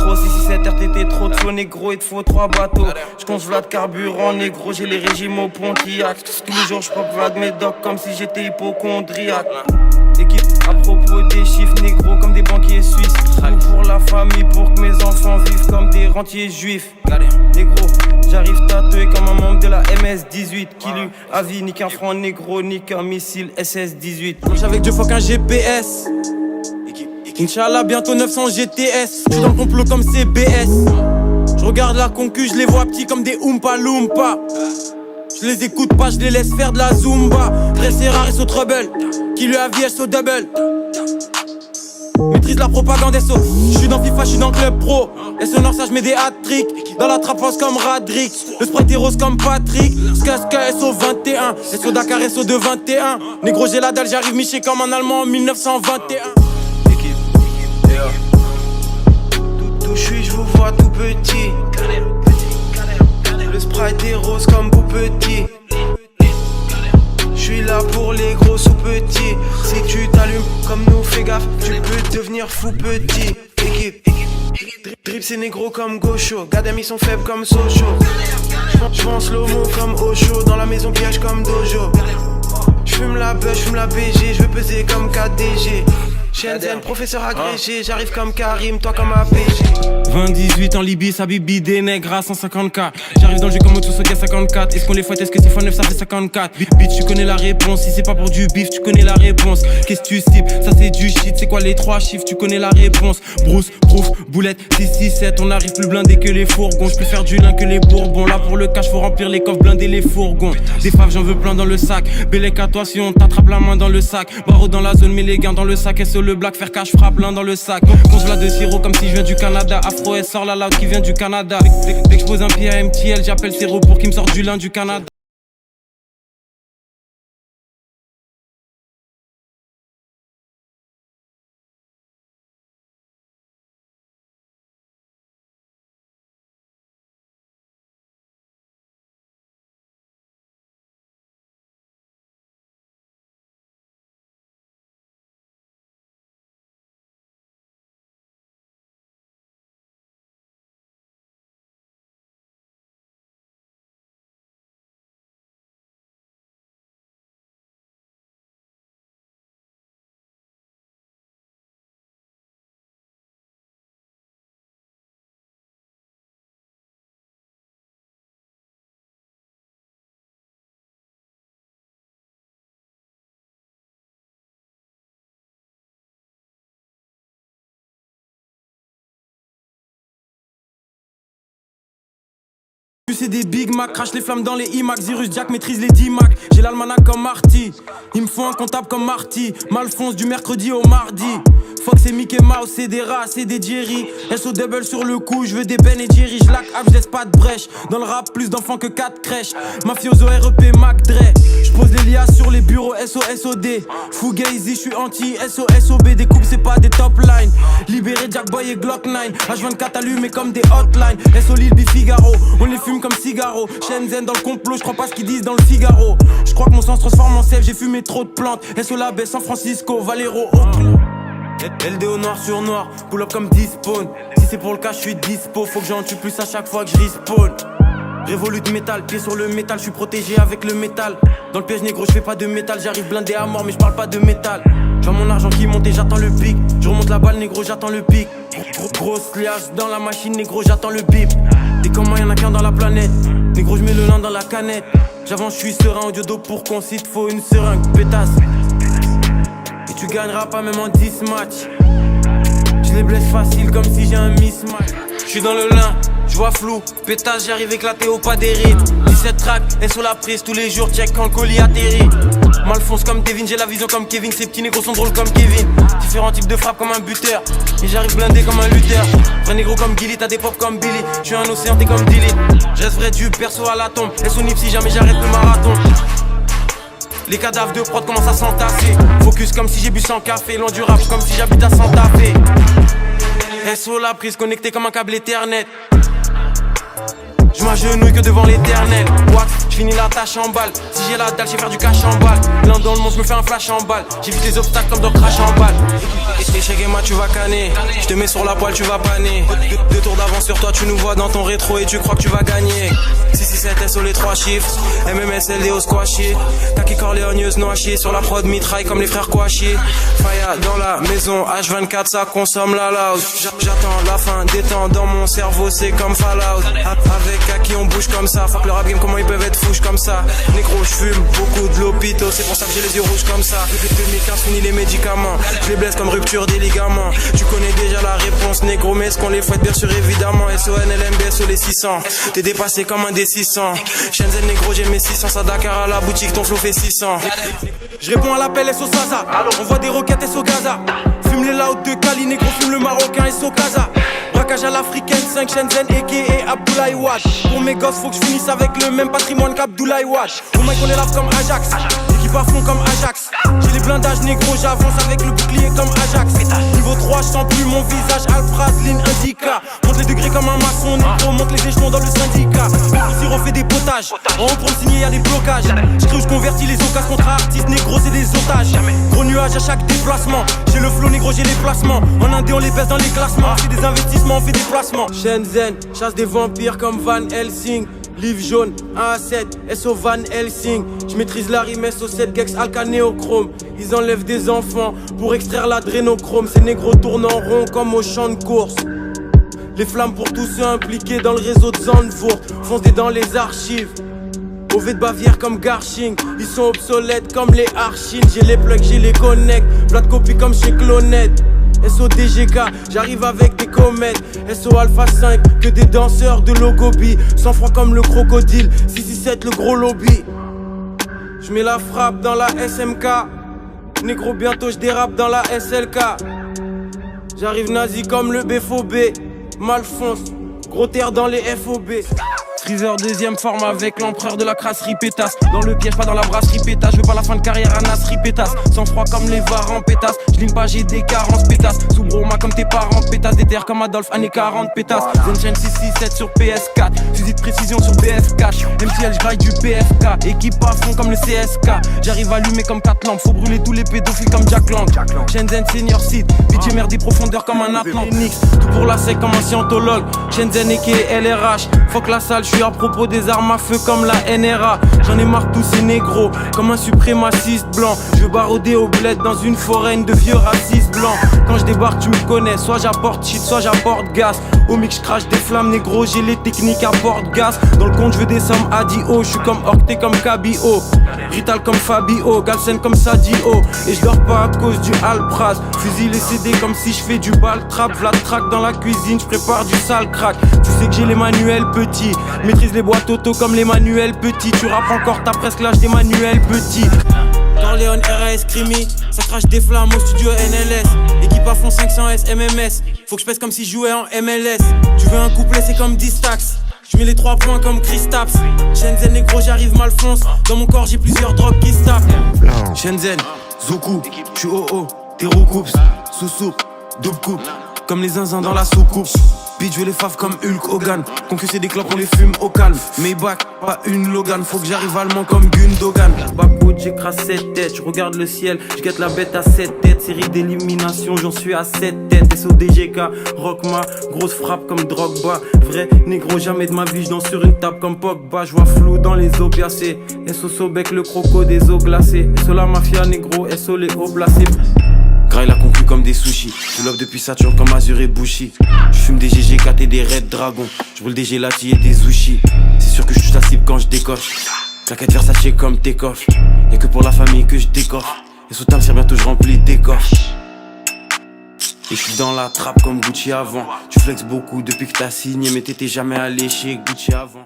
négro. 667 RTT, trop de flow, négro, il te faut 3 bateaux. J'conce Vlad carburant, négro, j'ai les régimes au Pontiac. Tous les jours j'pop vague mes docs comme si j'étais hypochondriaque. Équipe à propos des chiffres, négro, comme des banquiers suisses. Tout pour la famille, pour que mes enfants vivent comme des rentiers juifs. Négro, j'arrive tatoué comme un membre de la MS-18 qui lui a vie, ni qu'un franc négro, ni qu'un missile SS-18. Marche avec Dieu, fuck un GPS. Inch'Allah, bientôt 900 GTS. J'suis dans le complot comme CBS. J'regarde la concu, j'les vois petits comme des Oompa Loompa. J'les écoute pas, j'les laisse faire de la Zumba. Dressé rare et so trouble, qui lui a vie SO double. Maîtrise la propagande SO. J'suis dans FIFA, j'suis dans le club pro. SO Nord, ça j'mets des hat-tricks. Dans la trappe France comme Radrick. Le sprite est rose comme Patrick. Ska SO 21. SO Dakar SO de 21. Négro j'ai la dalle, j'arrive miché comme un Allemand en 1921. D'où j'suis, j'vous vois tout petit. Le sprite est rose comme vous petit. J'suis là pour les gros ou petits. Si tu t'allumes comme nous, fais gaffe, tu peux devenir fou petit. Équipe, drip c'est négro comme Gaucho. Gadem ils sont faibles comme Sochaux. J'pense l'homo comme Osho. Dans la maison piège comme Dojo. J'fume la beuh, j'fume la BG. J'veux peser comme KDG. Shenzhen, professeur agrégé, j'arrive comme Karim, toi comme APG. 20-18 en Libye, ça bibi des nègres à 150K. J'arrive dans le jeu comme Otsusoke 54. Est-ce qu'on les fouette, est-ce que c'est x9, ça fait 54. Bitch, tu connais la réponse, si c'est pas pour du bif, tu connais la réponse. Qu'est-ce que tu cibles, ça c'est du shit, c'est quoi les 3 chiffres, tu connais la réponse. Bruce, Proof, Boulette, 667, on arrive plus blindé que les fourgons. J'peux faire du lin que les bourbons, là pour le cash, faut remplir les coffres, blinder les fourgons. Des faves, j'en veux plein dans le sac. Bélec à toi si on t'attrape la main dans le sac. Barreau dans la zone, mais les gains dans le sac. SO le black, faire cash, frappe l'un dans le sac. Consola de sirop comme si je viens du Canada. Afro S sort la loud qui vient du Canada. Dès que je pose un pied à MTL, j'appelle Siro pour qu'il me sorte du lin du Canada. C'est des Big Mac, crache les flammes dans les IMAX. Zirus Jack maîtrise les 10 Mac. J'ai l'almanach comme Marty. Il me faut un comptable comme Marty. Malfonce du mercredi au mardi. Fox et Mickey Mouse, c'est des rats, c'est des Jerry. SO double sur le coup, je veux des Ben et Jerry. J'lac up, j'laisse pas de brèche. Dans le rap, plus d'enfants que 4 crèches. Mafioso REP Mac Dre. J'pose les lias sur les bureaux SOSOD. Fugazi, j'suis anti SOSOB. Des coupes, c'est pas des top lines. Libéré Jack Boy et Glock 9. H24 allumé comme des hotlines. SO Lil B Figaro. On les fume comme cigaro. Shenzhen dans le complot, j'crois pas ce qu'ils disent dans le Figaro. J'crois que mon sang se transforme en sève, j'ai fumé trop de plantes. SO la baie, San Francisco, Valero, Oakland. LDO noir sur noir, pull up comme 10 spawn. Si c'est pour le cas, j'suis dispo. Faut que j'en tue plus à chaque fois que je respawn. Révolu de métal, pied sur le métal, j'suis protégé avec le métal. Dans le piège négro, j'fais pas de métal, j'arrive blindé à mort, mais j'parle pas de métal. J'vois mon argent qui monte et j'attends le pic. J'remonte la balle, négro, j'attends le pic. Grosse liasse dans la machine, négro, j'attends le bip. Des comment y'en a qu'un dans la planète. Négro, j'mets le lin dans la canette. J'avance, j'suis serein, audio d'eau pour qu'on cite, faut une seringue, pétasse. Et tu gagneras pas même en 10 matchs. Je les blesse facile comme si j'ai un mismatch. J'suis dans le lin, j'vois flou, pétasse, j'arrive éclaté au pas des rides. 17 tracks, et sur la prise tous les jours, check quand le colis atterrit. Malfonce comme Kevin, j'ai la vision comme Kevin. Ces petits négros sont drôles comme Kevin. Différents types de frappes comme un buteur. Et j'arrive blindé comme un lutteur. Vrai négro comme Gilly, t'as des pop comme Billy. J'suis un océan, t'es comme Dilly. J'reste vrai du perso à la tombe. Et son nip si jamais j'arrête le marathon. Les cadavres de prod commencent à s'entasser. Focus comme si j'ai bu 100 café. Loin du rap comme si j'habite à Santa Fe. SO la prise connectée comme un câble Ethernet. J'm'agenouille que devant l'éternel. Wax, finis la tâche en balle. Si j'ai la dalle, j'ai faire du cash en balle. L'un dans le monde, je me fais un flash en balle. J'évite les obstacles comme dans Crash en balle. Échec et moi, tu vas canner. Je te mets sur la poêle, tu vas paner. Deux tours d'avance sur toi, tu nous vois dans ton rétro et tu crois que tu vas gagner. 667 SO les 3 chiffres. MMS LDO squashy. Taki Corleoneuse noachie. Sur la prod mitraille comme les frères Kouachi. Faya dans la maison, H24 ça consomme la loud. J'attends la fin des temps, dans mon cerveau c'est comme Fallout. Avec à qui on bouge comme ça. Fuck le rap game, comment ils peuvent être fouches comme ça. Négro j'fume beaucoup de l'hôpital, c'est pour ça que j'ai les yeux rouges comme ça. Depuis 2015 fini les médicaments. Je les blesse comme rupture des ligaments. Tu connais déjà la réponse négro, mais est-ce qu'on les fouette bien sûr évidemment. SON, LMB, SO les 600. T'es dépassé comme un des 600. Shenzhen négro j'ai mes 600. Ça Dakar à la boutique, ton flow fait 600. Je réponds à l'appel SO Saza. On voit des roquettes SO Gaza. Fume les louds de Cali, négro fume le marocain SO Casa. Braquage à l'africaine, 5 Shenzhen a.k.a. Abdoulaye Wade. Pour mes gosses faut que je finisse avec le même patrimoine qu'Abdoulaye Wade. Pour mec on les lave comme Ajax, équipe à fond comme Ajax. J'ai les blindages négro, j'avance avec le bouclier comme Ajax. Niveau 3 je sens plus mon visage, Alpraz, ligne indica. Monte les degrés comme un maçon, négro, monte les échelons dans le syndicat. Ici on fait des potages, en haut pour le signer y'a des blocages. J'crée, j'convertis les occasions contre artistes, négro c'est des otages. Gros nuage à chaque déplacement, j'ai le flow négro, j'ai les placements. En Indé on les baisse dans les classements, c'est des investissements, on fait des placements. Shenzhen, chasse des vampires comme Van Helsing. Livre jaune, 1 à 7, SO Van Helsing. Je maîtrise la rime SO7, Gex, Alka, Néochrome. Ils enlèvent des enfants pour extraire l'adrénochrome. Ces négros tournent en rond comme au champ de course. Les flammes pour tous ceux impliqués dans le réseau de Zandvoort. Foncez dans les archives. Mauvais de Bavière comme Garching. Ils sont obsolètes comme les Archines. J'ai les plugs, j'ai les connects. Plat de copie comme chez Clonette. SO DGK, j'arrive avec des comètes. SO Alpha 5, que des danseurs de Logobi. Sans froid comme le crocodile, 667 le gros lobby. J'mets la frappe dans la SMK. Négro bientôt j'dérape dans la SLK. J'arrive nazi comme le BFOB. Malfonce, gros terre dans les FOB. Freezer deuxième forme avec l'empereur de la crasserie pétasse. Dans le piège, pas dans la brasserie pétasse. Je veux pas la fin de carrière à Nasri pétasse. Sans froid comme les varans pétasse. Je pas, j'ai des carences pétasse. Sous broma comme tes parents pétasse. Des terres comme Adolphe, années 40 pétasse. Zenchen 667 sur PS4. Fusil de précision sur BF4. MTL, j'graille du PFK. Équipe à fond comme le CSK. J'arrive allumé comme 4 lampes. Faut brûler tous les pédophiles comme Jack Lang. Shenzhen Senior Site. Budget mer des profondeurs comme un Atlantique. Tout pour la sec comme un scientologue. Shenzhen et LRH. Fuck la salle, je suis à propos des armes à feu comme la NRA. J'en ai marre tous ces négros, comme un suprémaciste blanc. Je veux baroder au bled dans une forêt de vieux racistes blancs. Quand je débarque tu me connais, soit j'apporte shit, soit j'apporte gaz. Au mix je crache des flammes négro, j'ai les techniques à porte-gaz. Dans le compte je veux des sommes à Dio, je suis comme Octet comme Cabio. Rital comme Fabio, Galsen comme Sadio. Et je dors pas à cause du Alpraz. Fusil les CD comme si je fais du ball trap. Vlad track dans la cuisine, je prépare du sale crack. Tu sais que j'ai les manuels petits. Maîtrise les boîtes auto comme les manuels petits. Tu rappes encore, t'as presque l'âge des manuels petits. Corleone, RAS, Crimi, ça crache des flammes au studio NLS. Équipe à fond 500S, MMS. Faut que je pèse comme si je jouais en MLS. Tu veux un couplet, c'est comme Distax. Je mets les 3 points comme Christaps. Shenzhen négro, j'arrive malfonce. Dans mon corps, j'ai plusieurs drogues qui se tapent. Shenzhen, Zoku, j'suis OO, Terro Coups, sous-soupe, double coupe. Comme les zinzins dans la soucoupe. Bitch, je veux les faves comme Hulk Hogan. Concusser des clopes, on les fume au calme. Maybach, pas une Logan. Faut que j'arrive allemand comme Gundogan. Backwood, j'écrase 7 têtes. Je regarde le ciel, je guette la bête à 7 têtes. Série d'élimination, j'en suis à 7 têtes. SODGK, Rockma, grosse frappe comme Drogba. Vrai négro, jamais de ma vie, je danse sur une table comme Pogba. Je vois flou dans les opiacés. SO Sobek, le croco des eaux glacées. SO la mafia négro, SO les hauts placés. Graille la concu comme des sushis. Je love depuis Saturne comme Azur et Bushi. Je fume des GG4 et des Red Dragon. Je brûle des gélatis et des sushis. C'est sûr que je touche la cible quand je décoche. Claquette Versace comme Takeoff. Y'a que pour la famille que je décoffre. Et sous table, bientôt je remplis des coffres. Et je suis dans la trappe comme Gucci avant. Tu flexes beaucoup depuis que t'as signé, mais t'étais jamais allé chez Gucci avant.